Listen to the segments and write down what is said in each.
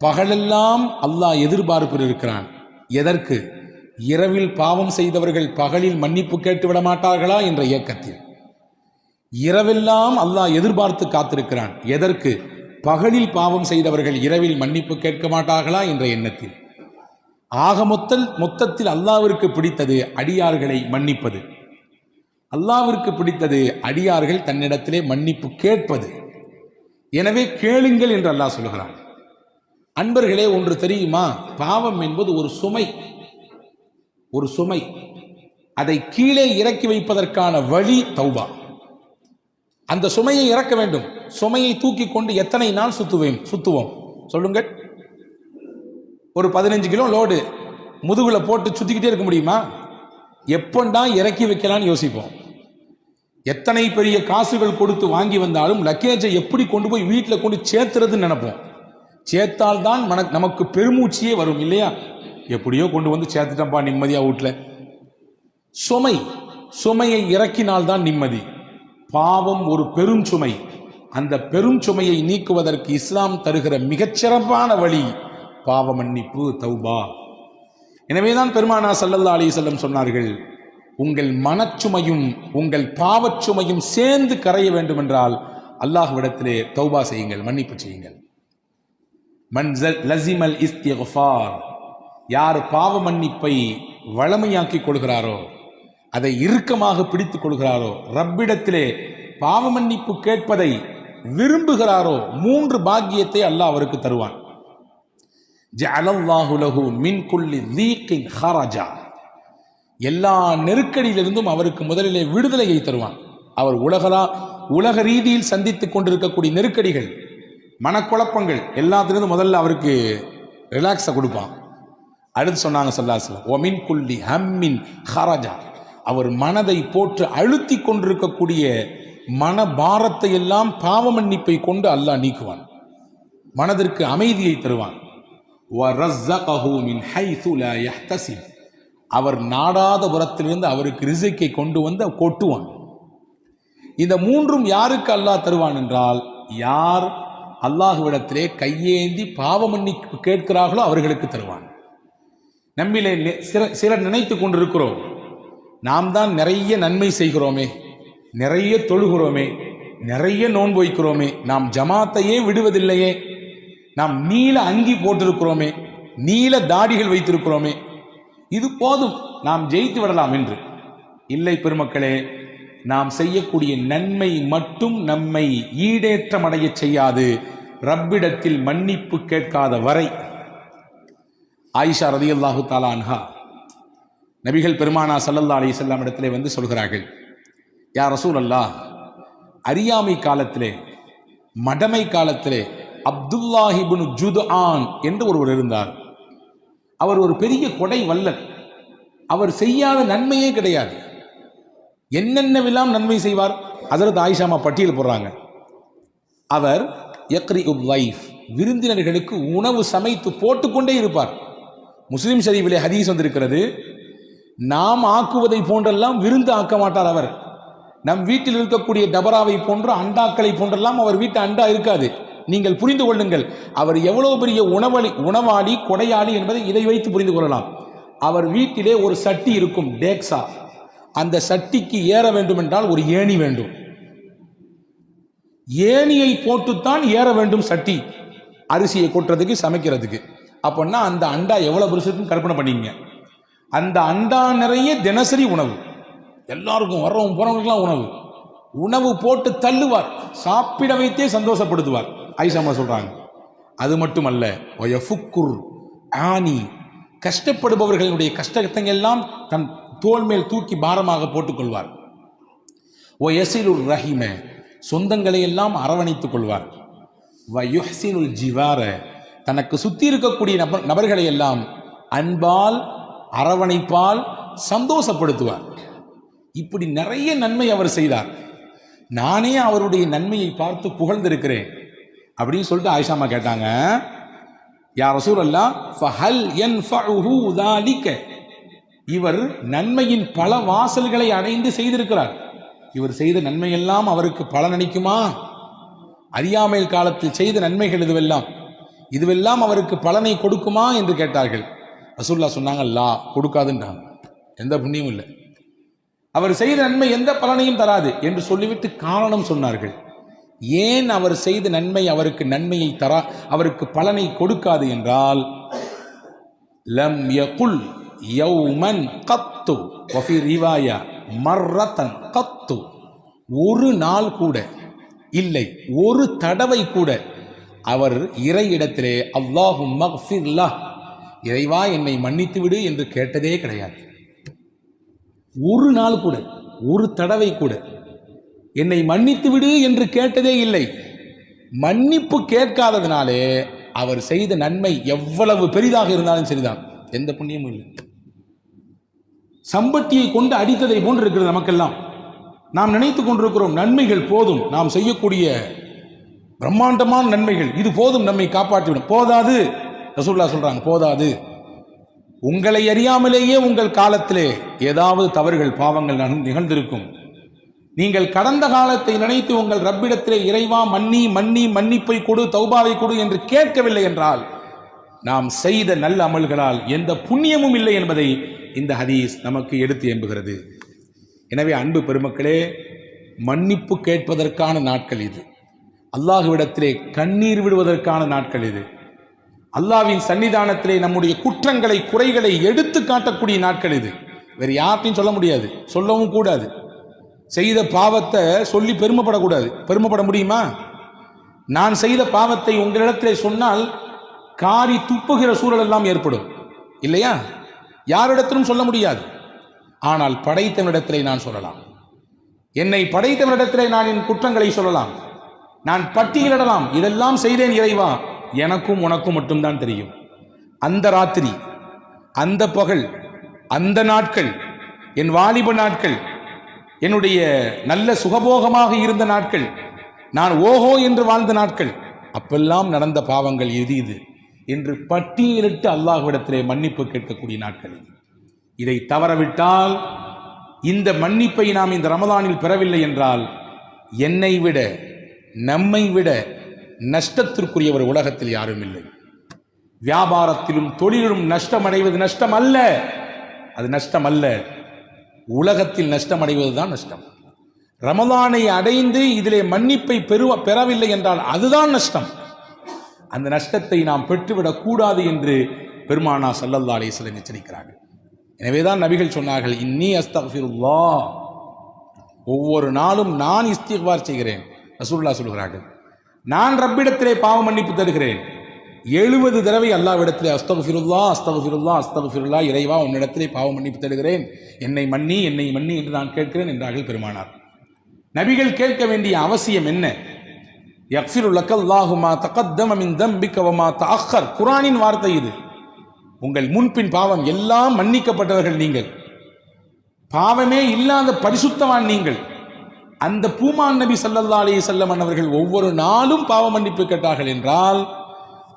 பகலெல்லாம் அல்லாஹ் எதிர்பார்ப்பில் இருக்கிறான். எதற்கு? இரவில் பாவம் செய்தவர்கள் பகலில் மன்னிப்பு கேட்டு விட மாட்டார்களா என்ற இயக்கத்தில். இரவெல்லாம் அல்லாஹ் எதிர்பார்த்து காத்திருக்கிறான். எதற்கு? பகலில் பாவம் செய்தவர்கள் இரவில் மன்னிப்பு கேட்க மாட்டார்களா என்ற எண்ணத்தில். ஆக மொத்தத்தில் அல்லாஹ்விற்கு பிடித்தது அடியார்களை மன்னிப்பது. அல்லாஹ்விற்கு பிடித்தது அடியார்கள் தன்னிடத்திலே மன்னிப்பு கேட்பது. எனவே கேளுங்கள் என்று அல்லாஹ் சொல்கிறான். அன்பர்களே, ஒன்று தெரியுமா? பாவம் என்பது ஒரு சுமை. அதை கீழே இறக்கி வைப்பதற்கான வழி தௌபா. அந்த சுமையை இறக்க வேண்டும். சுமையை தூக்கி கொண்டு எத்தனை நாள் சுத்துவோம் சொல்லுங்கள்? ஒரு 15 கிலோ லோடு முதுகுல போட்டு சுத்திக்கிட்டே இருக்க முடியுமா? எப்பண்டா இறக்கி வைக்கலான்னு யோசிப்போம். எத்தனை பெரிய காசுகள் கொடுத்து வாங்கி வந்தாலும் லக்கேஜை எப்படி கொண்டு போய் வீட்டில் கொண்டு சேர்த்துறதுன்னு நினைப்போம். சேர்த்தால் தான் நமக்கு பெருமூச்சியே வரும் இல்லையா? எப்படியோ கொண்டு வந்து சேர்த்துட்டப்பா நிம்மதியா வீட்டில். சுமையை இறக்கினால்தான் நிம்மதி. பாவம் ஒரு பெரும் சுமை. அந்த பெரும் சுமையை நீக்குவதற்கு இஸ்லாம் தருகிற மிகச்சிறப்பான வழி பாவ மன்னிப்பு, தௌபா. எனவேதான் பெருமானா ஸல்லல்லாஹு அலைஹி வஸல்லம் சொன்னார்கள், உங்கள் மனச்சுமையும் உங்கள் பாவச்சுமையும் சேர்ந்து கரைய வேண்டும் என்றால் அல்லாஹ்விடத்திலே தௌபா செய்யுங்கள், மன்னிப்பு செய்யுங்கள். மன் லஸிமல் இஸ்திக்ஃபார், யார் பாவ மன்னிப்பை வளமையாக்கிக் கொள்கிறாரோ, அதை இறுக்கமாக பிடித்துக் கொள்கிறாரோ, ரப்பிடத்திலே பாவ மன்னிப்பு கேட்பதை விரும்புகிறாரோ, 3 பாக்கியத்தை அல்லாஹ் அவருக்கு தருவான். ஜஅலல்லாஹு லஹு மின் குல்லி தீகின் ஹரஜா, எல்லா நெருக்கடியிலிருந்தும் அவருக்கு முதலிலே விடுதலையை தருவான். அவர் உலக ரீதியில் சந்தித்துக் கொண்டிருக்கக்கூடிய நெருக்கடிகள், மனக்குழப்பங்கள் எல்லாத்திலிருந்து முதல்ல அவருக்கு ரிலாக்ஸை கொடுப்பான். அடுத்து சொன்னாங்க ஸல்லல்லாஹு அலைஹி வஸல்லம், வ மின் குல்லி ஹம்மின் ஹரஜா, அவர் மனதை போட்டு அழுத்தி கொண்டிருக்கக்கூடிய மன பாரத்தை எல்லாம் பாவ மன்னிப்பை கொண்டு அல்லாஹ் நீக்குவான். மனதிற்கு அமைதியை தருவான். வர்ஸகஹு மின் ஹைது லா யஹ்தசிப், அவர் நாடாத புறத்திலிருந்து அவருக்கு ரிஸ்கை கொண்டு வந்து கொட்டுவான். இந்த 3ம் யாருக்கு அல்லாஹ் தருவான் என்றால், யார் அல்லாஹ்விடத்திலே கையேந்தி பாவ மன்னிப்பு கேட்கிறார்களோ அவர்களுக்கு தருவான். நம்மிலே சிலர் நினைத்து கொண்டிருக்கிறோம், நாம் தான் நிறைய நன்மை செய்கிறோமே, நிறைய தொழுகிறோமே, நிறைய நோன்பு வைக்கிறோமே, நாம் ஜமாத்தையே விடுவதில்லையே, நாம் நீல அங்கி போட்டிருக்கிறோமே, நீல தாடிகள் வைத்திருக்கிறோமே, இது போதும், நாம் ஜெயித்து விடலாம் என்று. இல்லை பெருமக்களே, நாம் செய்யக்கூடிய நன்மை மட்டும் நம்மை ஈடேற்றம் அடைய செய்யாது, ரப்பிடத்தில் மன்னிப்பு கேட்காத வரை. ஆயிஷா ரலியல்லாஹு தஆலா அன்ஹா நபிகள் பெருமானா ஸல்லல்லாஹு அலைஹி வஸல்லம் இடத்திலே வந்து சொல்கிறார்கள், யா ரசூலல்லாஹ், அறியாமை காலத்திலே, மடமை காலத்திலே அப்துல்லாஹ் இப்னு ஜுத்ஆன் என்று ஒருவர் இருந்தார். அவர் ஒரு பெரிய கொடை வல்லர். அவர் செய்யாத நன்மையே கிடையாது. என்னென்னவெல்லாம் நன்மை செய்வார். ஹஜ்ரத் ஆயிஷாமா பட்டியல் போடுறாங்க. அவர் யக்ரிஉல் லைஃப், விருந்தினர்களுக்கு உணவு சமைத்து போட்டுக்கொண்டே இருப்பார். முஸ்லிம் ஷரீஃபிலே ஹதீஸ் வந்திருக்கிறது, நாம் ஆக்குவதை போன்றெல்லாம் விருந்து ஆக்க மாட்டார் அவர். நம் வீட்டில் இருக்கக்கூடிய டபராவை போன்ற அண்டாக்களை போன்றெல்லாம் அவர் வீட்டு அண்டா இருக்காது. நீங்கள் புரிந்து கொள்ளுங்கள், அவர் எவ்வளவு பெரிய உணவாளி கொடையாளி என்பதை இதை வைத்து புரிந்து கொள்ளலாம். அவர் வீட்டிலே ஒரு சட்டி இருக்கும், டேக்ஸா. அந்த சட்டிக்கு ஏற வேண்டும் என்றால் ஒரு ஏணி வேண்டும். ஏணியை போட்டுத்தான் ஏற வேண்டும் சட்டி, அரிசியை கொட்டுறதுக்கு, சமைக்கிறதுக்கு. அப்படின்னா அந்த அண்டா எவ்வளவு பெருசுன்னு கற்பனை பண்ணிங்க. அந்த அண்டா நிறைய தினசரி உணவு, எல்லாருக்கும் வர்றவங்க போறவங்களுக்கெல்லாம் உணவு போட்டு தள்ளுவார், சாப்பிட வைத்தே சந்தோஷப்படுத்துவார். ஆயிஷாமா சொல்றாங்க. அது மட்டுமல்ல, வயஃபுக்குர் ஆனி, கஷ்டப்படுபவர்களுடைய கஷ்டத்தை எல்லாம் தன் தோள் மேல் தூக்கி பாரமாக போட்டுக்கொள்வார். வயசிலுர் ரஹிம, சொந்தங்களை எல்லாம் அரவணைத்துக் கொள்வார். வயுஹ்சினுல் ஜிவார, தனக்கு சுத்தி இருக்கக்கூடிய நபர்களை எல்லாம் அன்பால் அரவணைப்பால் சந்தோஷப்படுத்துவார். இப்படி நிறைய நன்மை அவர் செய்தார். நானே அவருடைய நன்மையை பார்த்து புகழ்ந்திருக்கிறேன் அப்படின்னு சொல்லிட்டு ஆயிஷாமா கேட்டாங்க, யா ரசூலல்லாஹ், ஃபஹல் யன்ஃபஉஹு ذلك, இவர் நன்மையின் பல வாசல்களை அடைந்து செய்திருக்கிறார். இவர் செய்த நன்மையெல்லாம் அவருக்கு பலனளிக்குமா? அறியாமையில் காலத்தில் செய்த நன்மைகள் இதுவெல்லாம் இதுவெல்லாம் அவருக்கு பலனை கொடுக்குமா என்று கேட்டார்கள். ரசூலுல்லாஹ் சொன்னாங்க, லா, கொடுக்காதுன்றாங்க. எந்த புண்ணியமும் இல்லை, அவர் செய்த நன்மை எந்த பலனையும் தராது என்று சொல்லிவிட்டு காரணம் சொன்னார்கள். ஏன் அவர் செய்த நன்மை அவருக்கு நன்மையை அவருக்கு பலனை கொடுக்காது என்றால், லம் யகுல் யௌமன் கத்து வஃபி ரிவாயா மர்ரத்தன் கத்து, ஒரு நாள் கூட இல்லை, ஒரு தடவை கூட அவர் இறையிடத்திலே அல்லாஹும் மக்ஃபிர்லஹ், இறைவா என்னை மன்னித்து விடு என்று கேட்டதே கிடையாது. ஒரு நாள் கூட, ஒரு தடவை கூட என்னை மன்னித்து விடு என்று கேட்டதே இல்லை. மன்னிப்பு கேட்காததினாலே அவர் செய்த நன்மை எவ்வளவு பெரிதாக இருந்தாலும் சரிதான், எந்த புண்ணியமும் இல்லை. சம்பட்டியை கொண்டு அடித்ததை போன்று இருக்கிறது நமக்கெல்லாம். நாம் நினைத்துக் கொண்டிருக்கிறோம் நன்மைகள் போதும், நாம் செய்யக்கூடிய பிரம்மாண்டமான நன்மைகள் இது போதும், நம்மை காப்பாற்றிவிடும். போதாது. ரசூலுல்லாஹ் சொல்றாங்க, போதாது. உங்களை அறியாமலேயே உங்கள் காலத்திலே ஏதாவது தவறுகள் பாவங்கள் நிகழ்ந்திருக்கும். நீங்கள் கடந்த காலத்தை நினைத்து உங்கள் ரப்பிடத்திலே இறைவா மன்னிப்பை கொடு, தௌபாவை கொடு என்று கேட்கவில்லை என்றால் நாம் செய்த நல்ல அமல்களால் எந்த புண்ணியமும் இல்லை என்பதை இந்த ஹதீஸ் நமக்கு எடுத்து எம்புகிறது. எனவே அன்பு பெருமக்களே, மன்னிப்பு கேட்பதற்கான நாட்கள் இது. அல்லாஹ்விடத்திலே கண்ணீர் விடுவதற்கான நாட்கள் இது. அல்லாஹ்வின் சன்னிதானத்திலே நம்முடைய குற்றங்களை குறைகளை எடுத்து காட்டக்கூடிய நாட்கள் இது. வேறு யார்ட்டையும் சொல்ல முடியாது, சொல்லவும் கூடாது. செய்த பாவத்தை சொல்லி பெருமைப்படக்கூடாது. பெருமைப்பட முடியுமா? நான் செய்த பாவத்தை உங்களிடத்திலே சொன்னால் காரி துப்புகிற சூழல் எல்லாம் ஏற்படும் இல்லையா? யாரிடத்திலும் சொல்ல முடியாது. ஆனால் படைத்தவனிடத்திலே நான் சொல்லலாம். என்னை படைத்தவனிடத்திலே நான் என் குற்றங்களை சொல்லலாம், நான் பட்டியலிடலாம். இதெல்லாம் செய்தேன் இறைவா, எனக்கும் உனக்கும் மட்டும்தான் தெரியும். அந்த ராத்திரி, அந்த பகல், அந்த நாட்கள், என் வாலிப நாட்கள், என்னுடைய நல்ல சுகபோகமாக இருந்த நாட்கள், நான் ஓஹோ என்று வாழ்ந்த நாட்கள், அப்பெல்லாம் நடந்த பாவங்கள் இது என்று பட்டியலிட்டு அல்லாஹ்விடத்திலே மன்னிப்பு கேட்கக்கூடிய நாட்கள். இதை தவறவிட்டால், இந்த மன்னிப்பை நாம் இந்த ரமலானில் பெறவில்லை என்றால், என்னை விட நம்மை விட நஷ்டத்திற்குரியவர் உலகத்தில் யாரும் இல்லை. வியாபாரத்திலும் தொழிலும் நஷ்டம் அடைவது நஷ்டம் அல்ல, அது நஷ்டம் அல்ல. உலகத்தில் நஷ்டம் அடைவதுதான் நஷ்டம். ரமலானை அடைந்து இதிலே மன்னிப்பை பெறவில்லை என்றால் அதுதான் நஷ்டம். அந்த நஷ்டத்தை நாம் பெற்றுவிடக் கூடாது என்று பெருமானா ஸல்லல்லாஹு அலைஹி வஸல்லம் எச்சரிக்கிறார்கள். எனவேதான் நபிகள் சொன்னார்கள், இன்னி அஸ்தக்ஃபிருல்லாஹ், ஒவ்வொரு நாளும் நான் இஸ்திக்பார் செய்கிறேன். ரசூலுல்லாஹ் சொல்கிறார்கள், நான் ரப்பிடத்திலே பாவ மன்னிப்பு தருகிறேன். 70 தடவை அல்லாஹ்விடத்திலே அஸ்தக்ஃபிருல்லாஹ் அஸ்தக்ஃபிருல்லாஹ் அஸ்தக்ஃபிருல்லாஹ், இறைவா உன்னிடத்திலே பாவ மன்னிப்பு தருகிறேன், என்னை மன்னி என்று நான் கேட்கிறேன் என்றார்கள் பெருமானார். நபிகள் கேட்க வேண்டிய அவசியம் என்ன? யக்ஃபிரு லக்கல்லாஹு மா தகத்தம மின் தம்பிக வ மா தஅக்கர், குர்ஆனின் வார்த்தை இது. உங்கள் முன்பின் பாவம் எல்லாம் மன்னிக்கப்பட்டவர்கள் நீங்கள், பாவமே இல்லாத பரிசுத்தவான் நீங்கள். அந்த பூமான் நபி ஸல்லல்லாஹு அலைஹி வஸல்லம் அவர்கள் ஒவ்வொரு நாளும் பாவ மன்னிப்பு கேட்டார்கள் என்றால்,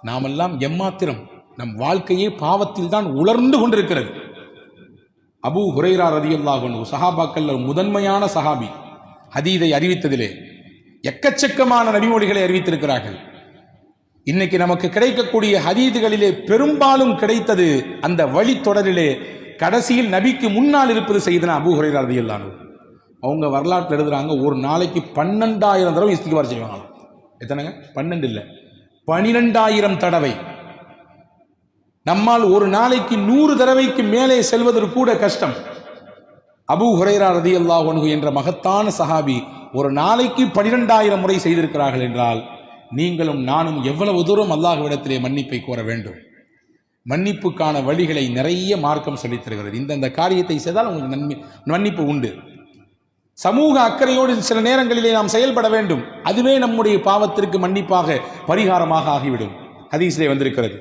நாமெல்லாம் எம்மாத்திரம், நம் வாழ்க்கையே பாவத்தில் தான் உலர்ந்து கொண்டிருக்கிறது. அபூ ஹுரைரா ரலியல்லாஹு அன்ஹு சஹாபாக்கள் முதன்மையான சஹாபி, ஹதீதை அறிவித்ததிலே எக்கச்சக்கமான நபிமொழிகளை அறிவித்திருக்கிறார்கள். இன்னைக்கு நமக்கு கிடைக்கக்கூடிய ஹதீதுகளிலே பெரும்பாலும் கிடைத்தது அந்த வழித்தொடரிலே கடைசியில் நபிக்கு முன்னால் இருப்பது சையதுனா அபூ ஹுரைரா ரலியல்லாஹு அன்ஹு. அவங்க வரலாற்றில் எழுதுறாங்க, ஒரு நாளைக்கு 12,000 தடவை இஸ்திக்பார் செய்வாங்க. எத்தனைங்க? 12 இல்லை, 12,000 தடவை. நம்மால் ஒரு நாளைக்கு 100 தடவைக்கு மேலே செல்வதற்கு கூட கஷ்டம். அபூ ஹுரைரா ரலியல்லாஹு அன்ஹு என்ற மகத்தான சஹாபி ஒரு நாளைக்கு 12,000 முறை செய்திருக்கிறார்கள் என்றால், நீங்களும் நானும் எவ்வளவு தூரம் அல்லாஹ்விடத்திலே மன்னிப்பை கோர வேண்டும்? மன்னிப்புக்கான வழிகளை நிறைய மார்க்கம் சொல்லித் தருகிறது. இந்த காரியத்தை செய்தால் உங்களுக்கு மன்னிப்பு உண்டு. சமூக அக்கறையோடு சில நேரங்களிலே நாம் செயல்பட வேண்டும். அதுவே நம்முடைய பாவத்திற்கு மன்னிப்பாக பரிகாரமாக ஆகிவிடும். ஹதீஸிலே வந்திருக்கிறது.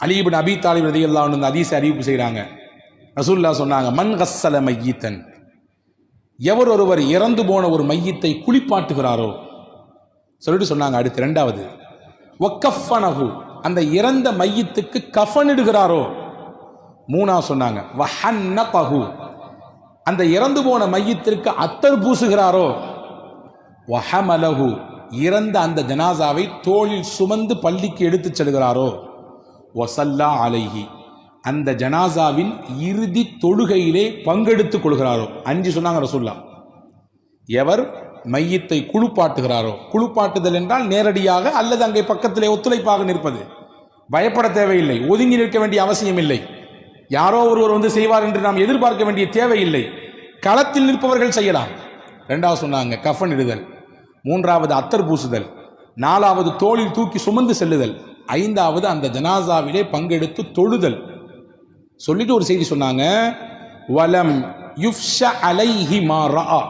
அலி இப்னு அபீ தாலிப் ரலியல்லாஹு அன்ஹு ஹதீஸை அறிவிப்பு செய்கிறாங்க. ரசூலுல்லாஹ் சொன்னாங்க, மன் கஸ்ஸல மையித்தன், எவர் ஒருவர் இறந்து போன ஒரு மையத்தை குளிப்பாட்டுகிறாரோ சொல்லிட்டு சொன்னாங்க. அடுத்து 2வது, வக்கஃபனஹு, அந்த இறந்த மையத்துக்கு கஃனிடுகிறாரோ. 3வது சொன்னாங்க, வஹன்னகஹு, அந்த இறந்து போன மையத்திற்கு அத்தர் பூசுகிறாரோ. வஹமலஹு, இறந்த அந்த ஜனாசாவை தோளில் சுமந்து பள்ளிக்கு எடுத்துச் செல்கிறாரோ வசல்லா அலைஹி, அந்த ஜனாசாவின் இறுதி தொழுகையிலே பங்கெடுத்துக் கொள்கிறாரோ. 5 சொன்னாங்க ரசூலுல்லாஹ். எவர் மையத்தை குளிப்பாட்டுகிறாரோ, குளிப்பாட்டுதல் என்றால் நேரடியாக அல்லது அங்கே பக்கத்திலே ஒத்துழைப்பாக நிற்பது, பயப்பட தேவையில்லை, ஒதுங்கி நிற்க வேண்டிய அவசியம் இல்லை, யாரோ ஒருவர் வந்து செய்வார் என்று நாம் எதிர்பார்க்க வேண்டிய தேவையில்லை, களத்தில் நிற்பவர்கள் செய்யலாம். 2வது சொன்னாங்க கஃன் இடுதல், 3வது அத்தர் பூசுதல், 4வது தோளில் தூக்கி சுமந்து செல்லுதல், 5வது அந்த ஜனாசாவிலே பங்கெடுத்து தொழுதல். சொல்லிட்டு ஒரு செய்தி சொன்னாங்க, வலம் யுஃப்ஷ அலைஹி மா ரஆ,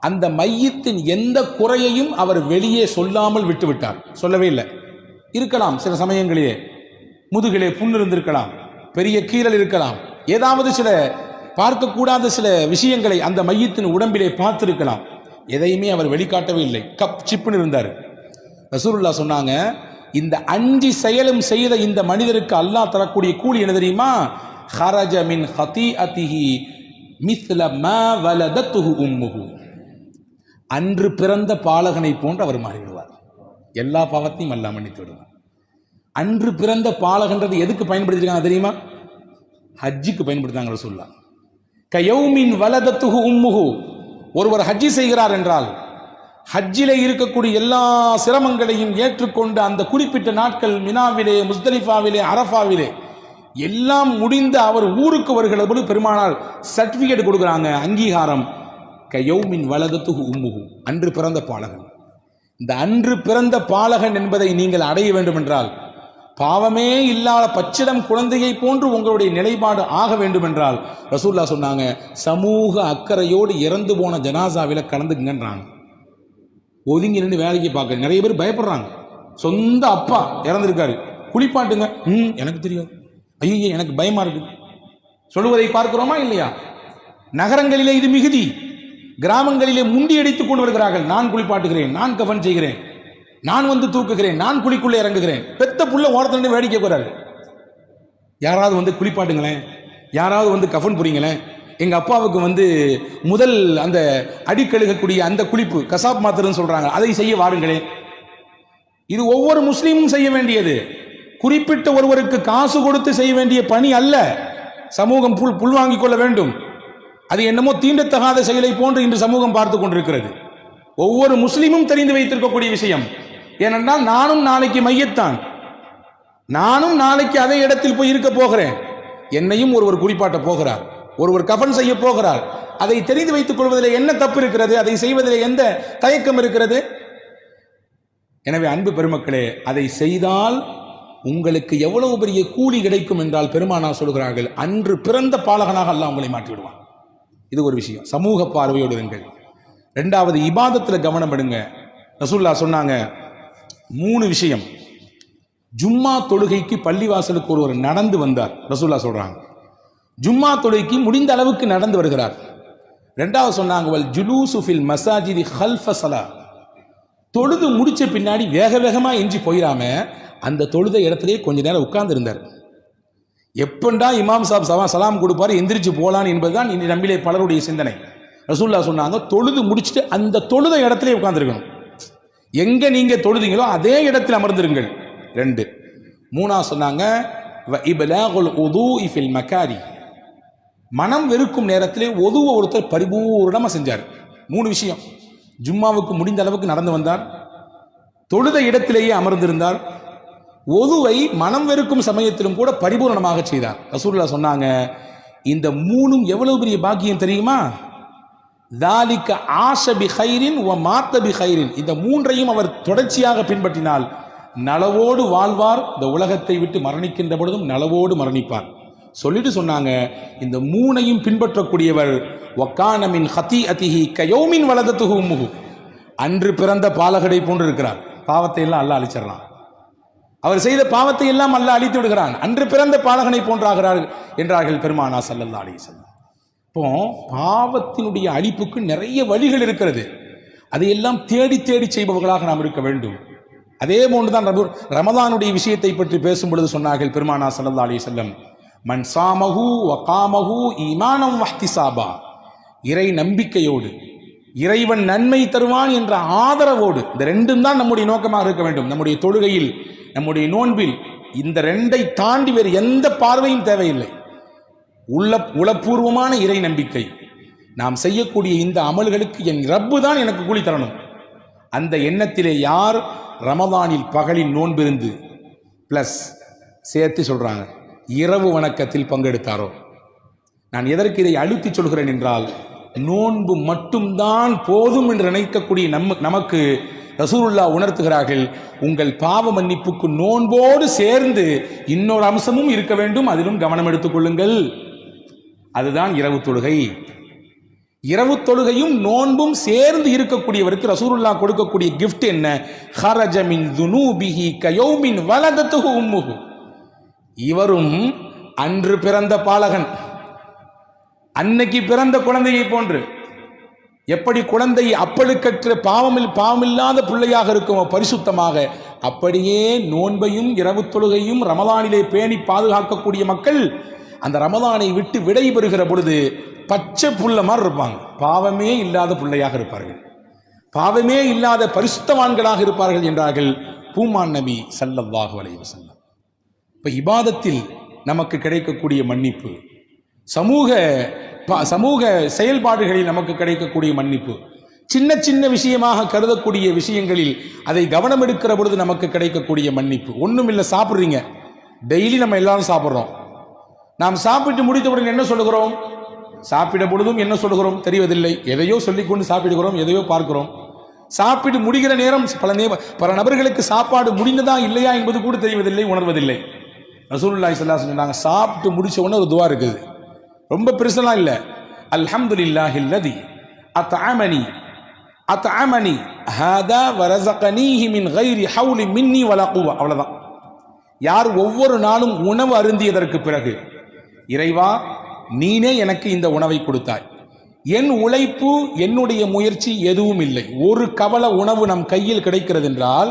அந்த மையத்தின் எந்த குறையையும் அவர் வெளியே சொல்லாமல் விட்டுவிட்டார். சொல்லவே இல்லை. இருக்கலாம் சில சமயங்களிலே முதுகிலே புண் இருந்திருக்கலாம், பெரிய கீறல் இருக்கலாம், ஏதாவது சில பார்க்கக்கூடாத சில விஷயங்களை அந்த மையத்தின் உடம்பிலே பார்த்திருக்கலாம். எதையுமே அவர் வெளிக்காட்டவே இல்லை, கப் சிப்புன்னு இருந்தார். ரசூலுல்லாஹ் சொன்னாங்க, இந்த 5 செயலும் செய்த இந்த மனிதருக்கு அல்லாஹ் தரக்கூடிய கூலி என்ன தெரியுமா? ஹரஜ மின் ஹதீஅதிஹி மிஸ்ல மா வலதத்துஹு உம்முஹு, அன்று பிறந்த பாலகனை போன்று அவர் மாறிவிடுவார். எல்லா பாவத்தையும் அல்லாஹ் மன்னித்து விடுவார். அன்று பிறந்த பாலகன்றது எதுக்கு பயன்படுத்திருக்காங்க தெரியுமா? ஹஜ்ஜுக்கு பயன்படுத்தாங்க ரசூலுல்லாஹ். கயௌமின் வலதத்துஹு உம்முஹு, ஒருவர் ஹஜ்ஜி செய்கிறார் என்றால் ஹஜ்ஜிலே இருக்கக்கூடிய எல்லா சிரமங்களையும் ஏற்றுக்கொண்டு அந்த குறிப்பிட்ட நாட்கள் மினாவிலே, முஸ்தலிஃபாவிலே, அரஃபாவிலே எல்லாம் முடிந்து அவர் ஊருக்கு வருகிற போது பெருமானார் சர்டிபிகேட் கொடுக்குறாங்க, அங்கீகாரம். கயௌமின் வலதத்துஹு உம்முஹு, அன்று பிறந்த பாலகன். இந்த அன்று பிறந்த பாலகன் என்பதை நீங்கள் அடைய வேண்டும் என்றால், பாவமே இல்லாத பச்சிடம் குழந்தையை போன்று உங்களுடைய நிலைப்பாடு ஆக வேண்டும் என்றால், ரசூலுல்லாஹ் சொன்னாங்க, சமூக அக்கறையோடு இறந்து போன ஜனாசாவில கலந்துக்குங்கன்றாங்க. ஒதுங்கி நின்று வேலைக்கு பார்க்க நிறைய பேர் பயப்படுறாங்க. சொந்த அப்பா இறந்திருக்காரு, குளிப்பாட்டுங்க, எனக்கு தெரியும், ஐயோ எனக்கு பயமா இருக்கு சொல்லுவதை பார்க்கிறோமா இல்லையா? நகரங்களிலே இது மிகுதி, கிராமங்களிலே முண்டி அடித்துக் கொண்டு வருகிறார்கள். நான் குளிப்பாட்டுகிறேன், நான் கஃன் செய்கிறேன், நான் வந்து தூக்குகிறேன், நான் குளிக்குள்ளே இறங்குகிறேன். பெத்த புள்ள ஓரத்துல வேடிக்கை போறாரு. யாராவது வந்து குளிப்பாட்டுங்களேன், யாராவது வந்து கஃன் புரிங்களேன். எங்க அப்பாவுக்கு வந்து முதல் அந்த அடிக்கழுகக்கூடிய அந்த குளிப்பு கசாப் மாத்திரன்னு சொல்றாங்க, அதை செய்ய வாருங்களேன். இது ஒவ்வொரு முஸ்லீமும் செய்ய வேண்டியது, குறிப்பிட்ட ஒருவருக்கு காசு கொடுத்து செய்ய வேண்டிய பணி அல்ல. சமூகம் புல்வாங்கிக் கொள்ள வேண்டும். அது என்னமோ தீண்டத்தகாத செயலை போன்று இன்று சமூகம் பார்த்து கொண்டிருக்கிறது. ஒவ்வொரு முஸ்லீமும் தெரிந்து வைத்திருக்கக்கூடிய விஷயம். ஏனென்றால் நானும் நாளைக்கு மையத்தான், நானும் நாளைக்கு அதே இடத்தில் போய் இருக்க போகிறேன். என்னையும் ஒருவர் குளிப்பாட்ட போகிறார், ஒருவர் கஃன் செய்ய போகிறார். அதை தெரிந்து வைத்துக் கொள்வதில் என்ன தப்பு இருக்கிறது? அதை செய்வதில் எந்த தயக்கம் இருக்கிறது? எனவே அன்பு பெருமக்களே, அதை செய்தால் உங்களுக்கு எவ்வளவு பெரிய கூலி கிடைக்கும் என்றால் பெருமானார் சொல்கிறார்கள், அன்று பிறந்த பாலகனாக அல்லாஹ் உங்களை மாற்றி விடுவான். இது ஒரு விஷயம். சமூக பார்வையோடு இருங்கள். 2வது இபாதத்தில் கவனம் எடுங்க. ரசூலுல்லாஹ் சொன்னாங்க 3 விஷயம். ஜும்மா தொழுகைக்கு பள்ளிவாசலுக்கு ஒருவர் நடந்து வந்தார். ரசூலுல்லாஹ் சொல்றாங்க, ஜும்மா தொழுகைக்கு முடிந்த அளவுக்கு நடந்து வருகிறார். 2வது சொன்னாங்க, வல் ஜுலூசு ஃபில் மஸாஜிதி ஹல்ஃப ஸலா, தொழுது முடிச்ச பின்னாடி வேக வேகமா எஞ்சி போயிடாம அந்த தொழுத இடத்திலே கொஞ்ச நேரம் உட்கார்ந்து இருந்தார். எப்பண்டா இமாம் சாப் சலாம் கொடுப்பாரு எந்திரிச்சு போலான்னு என்பதுதான் இனி நம்மிலே பலருடைய சிந்தனை. ரசூலுல்லாஹ் சொன்னாங்க, தொழுது முடிச்சுட்டு அந்த தொழுத இடத்திலே உட்கார்ந்துருக்கணும். எங்க நீங்க தொழுதீங்களோ அதே இடத்தில் அமர்ந்திருங்கள். 2. 3 சொன்னாங்க, வ இப்லாகுல் உதூஇ ஃபில் மகாரி, மனம் வெறுக்கும் நேரத்திலே ஒதுவ ஒருத்தர் பரிபூர்ணமா செஞ்சார். 3 விஷயம். ஜும்மாவுக்கு முடிந்த அளவுக்கு நடந்து வந்தார், தொழுத இடத்திலேயே அமர்ந்திருந்தார், ஒதுவை மனம் வெறுக்கும் சமயத்திலும் கூட பரிபூர்ணமாக செய்தார். ரசூலுல்லாஹ் சொன்னாங்க, இந்த 3ம் எவ்வளவு பெரிய பாக்கியம் தெரியுமா? தாலிக ஆஷ பி கைரின் வ மாத்த பி கைரின், இந்த 3ஐயும் அவர் தொடர்ச்சியாக பின்பற்றினால் நலவோடு வாழ்வார், இந்த உலகத்தை விட்டு மரணிக்கின்ற பொழுதும் நலவோடு மரணிப்பார். சொல்லிட்டு சொன்னாங்க, இந்த 3ஐயும் பின்பற்றக்கூடியவர் வக்கான மின் ஹதீஅதிஹி கயௌமின் வலதத்துஹு உம்முஹு, அன்று பிறந்த பாலகடை போன்று இருக்கிறார். பாவத்தை எல்லாம் அல்லாஹ் அழிச்சிடறான். அவர் செய்த பாவத்தை எல்லாம் அல்லாஹ் அழித்து விடுகிறான். அன்று பிறந்த பாலகனை போன்றாகிறார் என்றார்கள் பெருமானார் ஸல்லல்லாஹு அலைஹி வஸல்லம். இப்போ பாவத்தினுடைய அழிப்புக்கு நிறைய வழிகள் இருக்கிறது. அதையெல்லாம் தேடி தேடி செய்பவர்களாக நாம் இருக்க வேண்டும். அதே போன்றுதான் ரமதானுடைய விஷயத்தை பற்றி பேசும் பொழுது சொன்னார்கள் பெருமானார் ஸல்லல்லாஹு அலைஹி வஸல்லம், மன் சாமஹு வ காமஹு ஈமானம் வஹ்திசாபா, இறை நம்பிக்கையோடு இறைவன் நன்மை தருவான் என்ற ஆதரவோடு, இந்த ரெண்டும் தான் நம்முடைய நோக்கமாக இருக்க வேண்டும். நம்முடைய தொழுகையில், நம்முடைய நோன்பில் இந்த ரெண்டை தாண்டி வேறு எந்த பார்வையும் தேவையில்லை. உளப்பூர்வமான இறை நம்பிக்கை, நாம் செய்யக்கூடிய இந்த அமல்களுக்கு என் ரப்பு தான் எனக்கு கூலி தரணும். அந்த எண்ணத்திலே யார் ரமதானில் பகலின் நோன்பிருந்து பிளஸ் சேர்த்து சொல்றாங்க இரவு வணக்கத்தில் பங்கெடுத்தாரோ, நான் எதற்கு இதை அழுத்தி சொல்கிறேன் என்றால், நோன்பு மட்டும்தான் போதும் என்று நினைக்கக்கூடிய நமக்கு ரசூலுல்லாஹ் உணர்த்துகிறார்கள், உங்கள் பாவ மன்னிப்புக்கு நோன்போடு சேர்ந்து இன்னொரு அம்சமும் இருக்க வேண்டும், அதிலும் கவனம் எடுத்துக் கொள்ளுங்கள். அதுதான் இரவு தொழுகை. இரவு தொழுகையும் நோன்பும் சேர்ந்து இருக்கக்கூடியவருக்கு ரசூலுல்லாஹ் கொடுக்கக்கூடிய கிஃப்ட் என்ன? ஹரஜ மின் துனூபிஹி கயௌமின் வலதத்துஹு உம்முஹு. இவரும் அன்று பிறந்த பாலகன், அன்னைக்கு பிறந்த குழந்தையை போன்று, எப்படி குழந்தை அப்பழுக்கற்ற பாவமில்லாத பிள்ளையாக இருக்குமோ பரிசுத்தமாக, அப்படியே நோன்பையும் இரவு தொழுகையும் ரமதானிலே பேணி பாதுகாக்கக்கூடிய மக்கள் அந்த ரமதானை விட்டு விடை பெறுகிற பொழுது பச்சை புள்ள மாதிரி இருப்பாங்க. பாவமே இல்லாத பிள்ளையாக இருப்பார்கள், பாவமே இல்லாத பரிசுத்தவான்களாக இருப்பார்கள் என்றார்கள் பூமான் நபி ஸல்லல்லாஹு அலைஹி வஸல்லம். இப்ப இபாதத்தில் நமக்கு கிடைக்கக்கூடிய மன்னிப்பு, சமூக செயல்பாடுகளில் நமக்கு கிடைக்கக்கூடிய மன்னிப்பு, சின்ன சின்ன விஷயமாக கருதக்கூடிய விஷயங்களில் அதை கவனம் எடுக்கிற பொழுது நமக்கு கிடைக்கக்கூடிய மன்னிப்பு. ஒன்றும் இல்லை, சாப்பிட்றீங்க, டெய்லி நம்ம எல்லாரும் சாப்பிட்றோம். நாம் சாப்பிட்டு முடித்தவுடன் என்ன சொல்லுகிறோம்? சாப்பிட பொழுதும் என்ன சொல்லுகிறோம் தெரிவதில்லை, எதையோ சொல்லிக்கொண்டு சாப்பிடுகிறோம், எதையோ பார்க்கிறோம். சாப்பிட்டு முடிகிற நேரம் பல நபர்களுக்கு சாப்பாடு முடிந்ததா இல்லையா என்பது கூட தெரிவதில்லை, உணர்வதில்லை. ரசூலுல்லாஹி ஸல்லல்லாஹு அலைஹி வஸல்லம் சொன்னாங்க, சாப்பிட்டு முடிச்ச உடனே ஒரு துஆ இருக்குது, ரொம்ப பெருசெல்லாம் இல்லை. அல்ஹம்துலில்லாஹில்லதி அத்அமனி ஹாதா வரஸகனீஹி மின் கைரி ஹவுலி மின்னி வலா குவா. அவ்வளவுதான். யார் ஒவ்வொரு நாளும் உணவு அருந்தியதற்கு பிறகு, இறைவா நீனே எனக்கு இந்த உணவை கொடுத்தாய், என் உழைப்பு என்னுடைய முயற்சி எதுவும் இல்லை, ஒரு கவள உணவு நம் கையில் கிடைக்கிறது என்றால்,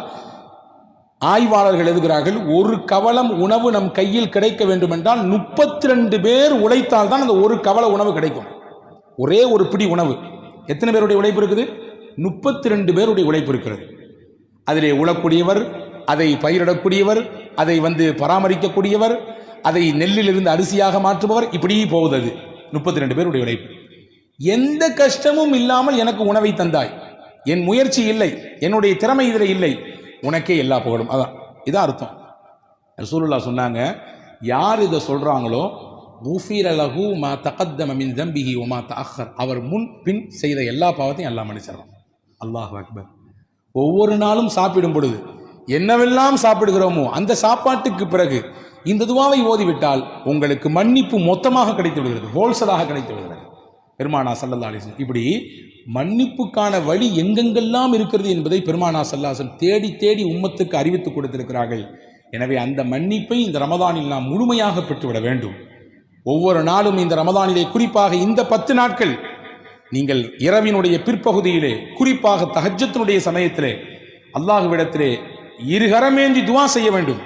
ஆய்வாளர்கள் எழுதுகிறார்கள், ஒரு கவளம் உணவு நம் கையில் கிடைக்க வேண்டும் என்றால் 32 பேர் உழைத்தால் தான் அந்த ஒரு கவள உணவு கிடைக்கும். ஒரே ஒரு பிடி உணவு எத்தனை பேருடைய உழைப்பு இருக்குது? 32 பேருடைய உழைப்பு இருக்கிறது. அதிலே உழக்கூடியவர், அதை பயிரிடக்கூடியவர், அதை பராமரிக்கக்கூடியவர், அதை நெல்லிலிருந்து அரிசியாக மாற்றுபவர், இப்படி போகுது. அது 32 பேருடைய உழைப்பு. எந்த கஷ்டமும் இல்லாமல் எனக்கு உணவை தந்தாய், என் முயற்சி இல்லை, என்னுடைய திறமை இதில் இல்லை, உனக்கே எல்லா புகழும். அதான் இதான் அர்த்தம். ரசூலுல்லாஹ் சொன்னாங்க, யார் இதை சொல்றாங்களோ குஃபிர லஹு மா தகத்தம மின் தம்பிஹி வ மா தஅக்கர், அவர் முன் பின் செய்த எல்லா பாவத்தையும் அல்லாஹ் மன்னிச்சிடுறான். அல்லாஹு அக்பர். ஒவ்வொரு நாளும் சாப்பிடும் பொழுது என்னவெல்லாம் சாப்பிடுகிறோமோ அந்த சாப்பாட்டுக்கு பிறகு இந்த துவாவை ஓதிவிட்டால் உங்களுக்கு மன்னிப்பு மொத்தமாக கிடைத்து விடுகிறது, ஹோல்சலாக கிடைத்து விடுகிறது. பெருமானா ஸல்லல்லாஹு அலைஹி வஸல்லம் இப்படி மன்னிப்புக்கான வழி எங்கெங்கெல்லாம் இருக்கிறது என்பதை பெருமானா ஸல்லல்லாஹு அலைஹி வஸல்லம் தேடி தேடி உம்மத்துக்கு அறிவித்துக் கொடுத்திருக்கிறார்கள். எனவே அந்த மன்னிப்பை இந்த ரமதானில் நாம் முழுமையாக பெற்றுவிட வேண்டும். ஒவ்வொரு நாளும் இந்த ரமதானிலே, குறிப்பாக இந்த 10 நாட்கள், நீங்கள் இரவினுடைய பிற்பகுதியிலே, குறிப்பாக தஹஜ்ஜுடைய சமயத்திலே அல்லாஹ்விடத்திலே இருகரமேந்தி துஆ செய்ய வேண்டும்.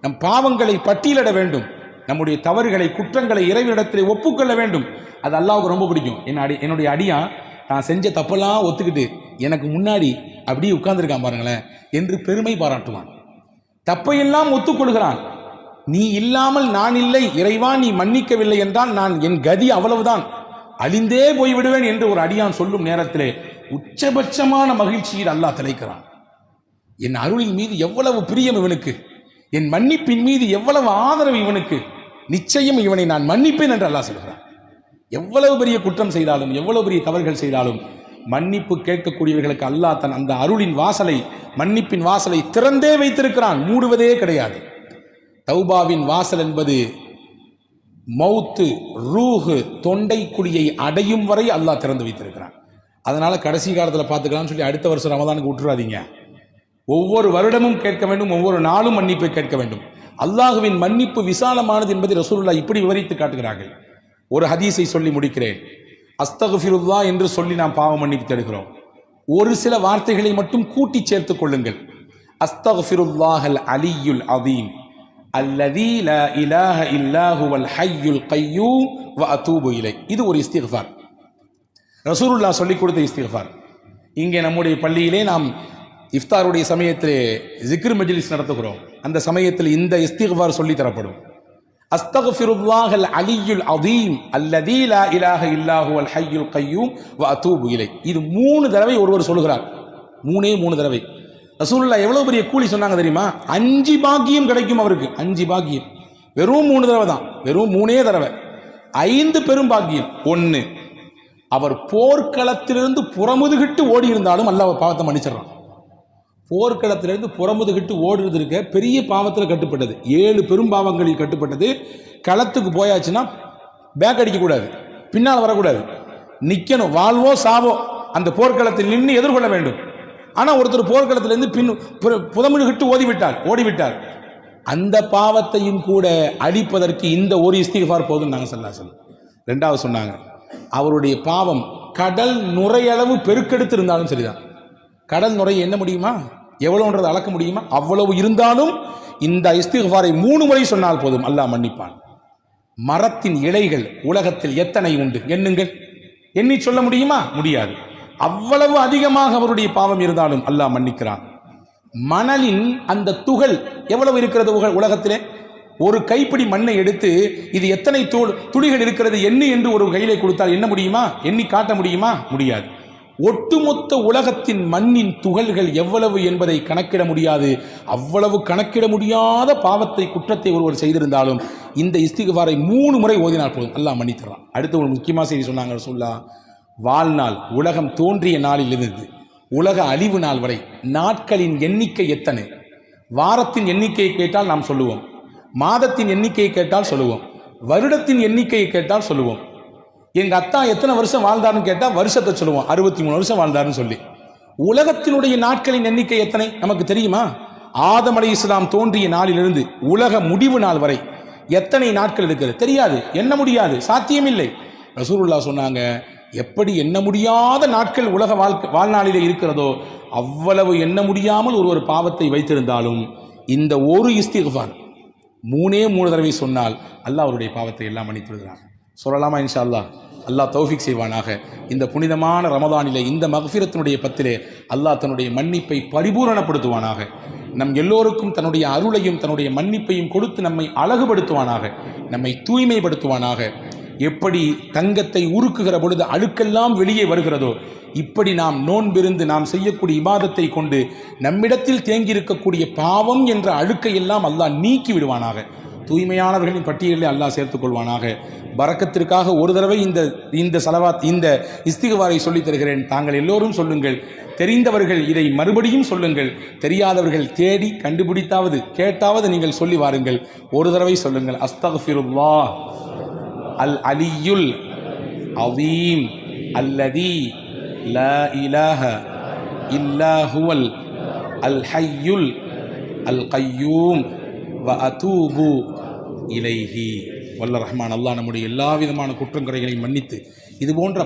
நம் பாவங்களை பட்டியலிட வேண்டும், நம்முடைய தவறுகளை, குற்றங்களை இறைவனிடத்திலே ஒப்புக்கொள்ள வேண்டும். அது அல்லாஹ்வுக்கு ரொம்ப பிடிக்கும். என்னுடைய அடியான் நான் செஞ்ச தப்பெல்லாம் ஒத்துக்கிட்டு எனக்கு முன்னாடி அப்படியே உட்கார்ந்துருக்கான் பாருங்களேன் என்று பெருமை பாராட்டுவான். தப்பையெல்லாம் ஒத்துக்கொள்கிறான். நீ இல்லாமல் நான் இல்லை, இறைவா நீ மன்னிக்கவில்லை என்றால் நான் என் கதி அவ்வளவுதான், அழிந்தே போய்விடுவேன் என்று ஒரு அடியான் சொல்லும் நேரத்திலே உச்சபட்சமான மகிழ்ச்சியில் அல்லாஹ் திளைக்கிறான். என் அருளின் மீது எவ்வளவு பிரியம் இவனுக்கு, என் மன்னிப்பின் மீது எவ்வளவு ஆதரவு இவனுக்கு, நிச்சயம் இவனை நான் மன்னிப்பேன் என்று அல்லாஹ் சொல்கிறான். எவ்வளவு பெரிய குற்றம் செய்தாலும், எவ்வளவு பெரிய தவறுகள் செய்தாலும் மன்னிப்பு கேட்கக்கூடியவர்களுக்கு அல்லாஹ் தன் அந்த அருளின் வாசலை, மன்னிப்பின் வாசலை திறந்தே வைத்திருக்கிறான், மூடுவதே கிடையாது. தௌபாவின் வாசல் என்பது மௌத்து, ரூஹு, தொண்டை குழியை அடையும் வரை அல்லாஹ் திறந்து வைத்திருக்கிறான். அதனால கடைசி காலத்தில் பார்த்துக்கலாம்னு சொல்லி அடுத்த வருஷம் ரமதானுக்கு விட்டுறாதீங்க. ஒவ்வொரு வருடமும் கேட்க வேண்டும், ஒவ்வொரு நாளும் மன்னிப்பை கேட்க வேண்டும். அல்லாஹுவின் மன்னிப்பு விசாலமானது என்பதை ரசூலுல்லாஹ் இப்படி விவரித்து காட்டுகிறார்கள். ஒரு ஹதீஸை சொல்லி முடிக்கிறேன். அஸ்தக்ஃபிருல்லாஹ் என்று சொல்லி நாம் பாவ மன்னிப்பு தேடுகிறோம். ஒரு சில வார்த்தைகளை மட்டும் கூட்டி சேர்த்துக் கொள்ளுங்கள். அஸ்தக்ஃபிருல்லாஹல் அலியுல் அதீம் அல்லதீ லா இலாஹ இல்லா ஹுவல் ஹய்யுல் கய்யூம் வ அதூபு இலை. இது ஒரு இஸ்திக்ஃபார். ரசூலுல்லாஹ் சொல்லிக் கொடுத்த இஸ்திக்ஃபார். இங்கே நம்முடைய பள்ளியிலே நாம் இஃப்தாருடைய சமயத்திலே ஜிக்ர் மஜ்லிஸ் நடத்துகிறோம். அந்த சமயத்தில் இந்த இஸ்திக்ஃபார் சொல்லி தரப்படும். அஸ்தக்ஃபிருல்லாஹல் அலியுல் அதீம் அல்லதீ லா இலாஹ இல்லா ஹுவல் ஹய்யுல் கய்யூம் வ அதூபு இலை. இது 3 தடவை ஒருவர் சொல்கிறார். 3 தடவை. ரசூலுல்லாஹ் எவ்வளவு பெரிய கூலி சொன்னாங்க தெரியுமா? 5 பாக்கியம் கிடைக்கும் அவருக்கு. 5 பாக்கியம். வெறும் 3 தடவை தான். வெறும் 3 தடவை 5 பெரும் பாக்கியம். 1, அவர் போர்க்களத்திலிருந்து புறமுதுகிட்டு ஓடி இருந்தாலும் அல்லாஹ் பாவத்தை மன்னிச்சிடறான். போர்க்களத்திலிருந்து புறமுதுகிட்டு ஓடுறது இருக்க பெரிய பாவத்தில் கட்டுப்பட்டது. 7 பெரும் பாவங்களில் கட்டுப்பட்டது. களத்துக்கு போயாச்சுன்னா பேக் அடிக்கக்கூடாது, பின்னால் வரக்கூடாது, நிற்கணும், வாழ்வோ சாவோ அந்த போர்க்களத்தில் நின்று எதிர்கொள்ள வேண்டும். ஆனால் ஒருத்தர் போர்க்களத்திலிருந்து புறமுதுகிட்டு ஓடிவிட்டார். அந்த பாவத்தையும் கூட அழிப்பதற்கு இந்த ஒரு இஸ்திக்ஃபார் போதும் நாங்கள் சொல்லலாம். 2வது சொன்னாங்க, அவருடைய பாவம் கடல் நுரையளவு பெருக்கெடுத்து இருந்தாலும் சரிதான். கடல் நுரை என்ன முடியுமா? எவ்வளவுன்றது அளக்க முடியுமா? அவ்வளவு இருந்தாலும் இந்த இஸ்திக்ஃபாரை 3 முறை சொன்னால் போதும், அல்லாஹ் மன்னிப்பான். மரத்தின் இலைகள் உலகத்தில் எத்தனை உண்டு எண்ணுங்கள். எண்ணி சொல்ல முடியுமா? முடியாது. அவ்வளவு அதிகமாக அவருடைய பாவம் இருந்தாலும் அல்லாஹ் மன்னிக்கிறான். மணலின் அந்த துகள் எவ்வளவு இருக்கிறது உலகத்திலே? ஒரு கைப்பிடி மண்ணை எடுத்து இது எத்தனை துளிகள் இருக்கிறது எண்ணி என்று ஒரு கையிலே கொடுத்தால் என்ன முடியுமா? எண்ணி காட்ட முடியுமா? முடியாது. ஒட்டுமொத்த உலகத்தின் மண்ணின் துகள்கள் எவ்வளவு என்பதை கணக்கிட முடியாது. அவ்வளவு கணக்கிட முடியாத பாவத்தை, குற்றத்தை ஒருவர் செய்திருந்தாலும் இந்த இஸ்திக்ஃபாரை 3 முறை ஓதினால் போதும், அல்லாஹ் மன்னித்தரான். அடுத்து ஒரு முக்கியமான செய்தி சொன்னாங்க ரசூலுல்லாஹ். வாழ்நாள், உலகம் தோன்றிய நாளில் இருந்து உலக அழிவு நாள் வரை நாட்களின் எண்ணிக்கை எத்தனை? வாரத்தின் எண்ணிக்கையை கேட்டால் நாம் சொல்லுவோம், மாதத்தின் எண்ணிக்கையை கேட்டால் சொல்லுவோம், வருடத்தின் எண்ணிக்கையை கேட்டால் சொல்லுவோம். எங்க அத்தா எத்தனை வருஷம் வாழ்ந்தாருன்னு கேட்டா வருஷத்தை சொல்லுவோம், 63 வருஷம் வாழ்ந்தாருன்னு சொல்லி. உலகத்தினுடைய நாட்களின் எண்ணிக்கை எத்தனை நமக்கு தெரியுமா? ஆதம் அலைஹிஸ்ஸலாம் தோன்றிய நாளிலிருந்து உலக முடிவு நாள் வரை எத்தனை நாட்கள் இருக்கிறது தெரியாது, எண்ண முடியாது, சாத்தியமில்லை. ரசூலுல்லாஹ் சொன்னாங்க, எப்படி எண்ண முடியாத நாட்கள் உலக வாழ்நாளிலே இருக்கிறதோ அவ்வளவு எண்ண முடியாமல் ஒரு பாவத்தை வைத்திருந்தாலும் இந்த ஒரு இஸ்திக்ஃபார் 3 தடவை சொன்னால் அல்லாஹ் அவருடைய பாவத்தை எல்லாம் மன்னித்து விடுகிறார். சொல்லலாமா? இன்ஷா அல்லாஹ். அல்லாஹ் தௌஃபீக் செய்வானாக. இந்த புனிதமான ரமதானிலே, இந்த மக்ஃபிரத்தினுடைய பத்திலே அல்லாஹ் தன்னுடைய மன்னிப்பை பரிபூரணப்படுத்துவானாக. நம் எல்லோருக்கும் தன்னுடைய அருளையும் தன்னுடைய மன்னிப்பையும் கொடுத்து நம்மை அழகுபடுத்துவானாக, நம்மை தூய்மைப்படுத்துவானாக. எப்படி தங்கத்தை உருக்குகிற பொழுது அழுக்கெல்லாம் வெளியே வருகிறதோ, இப்படி நாம் நோன்பிருந்து நாம் செய்யக்கூடிய இபாதத்தை கொண்டு நம்மிடத்தில் தேங்கியிருக்கக்கூடிய பாவம் என்ற அழுக்கை எல்லாம் அல்லாஹ் நீக்கி விடுவானாக. தூய்மையானவர்களின் பட்டியலில் அல்லாஹ் சேர்த்துக் கொள்வானாக. பரக்கத்திற்காக ஒரு தடவை இந்த சலவாத், இந்த இஸ்திக்ஃபாரை சொல்லித் தருகிறேன். தாங்கள் எல்லோரும் சொல்லுங்கள். தெரிந்தவர்கள் இதை மறுபடியும் சொல்லுங்கள். தெரியாதவர்கள் தேடி கண்டுபிடித்தாவது கேட்டாவது நீங்கள் சொல்லி வாருங்கள். ஒரு தடவை சொல்லுங்கள். அஸ்தக்ஃபிருல்லாஹ் அல் அலியுல் அதீம் அல்லதி லா இலாஹ இல்லா ஹுவல் அல் ஹய்யுல் அல் கய்யூம் வ அதூபு இலைஹி. வல்ல ரஹ்மான் அல்லாஹ் நம்முடைய எல்லா விதமான குற்றங்குறைகளையும் மன்னித்து இது போன்ற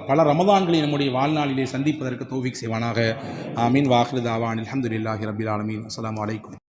பல ரமதான்களை நம்முடைய வாழ்நாளிலே சந்திப்பதற்கு தௌஃபீக் செய்வானாக. ஆமீன். வாஹிரு தாவான் அல்ஹம்துலில்லாஹி ரப்பில் ஆலமீன். அஸ்ஸலாமு அலைக்கும்.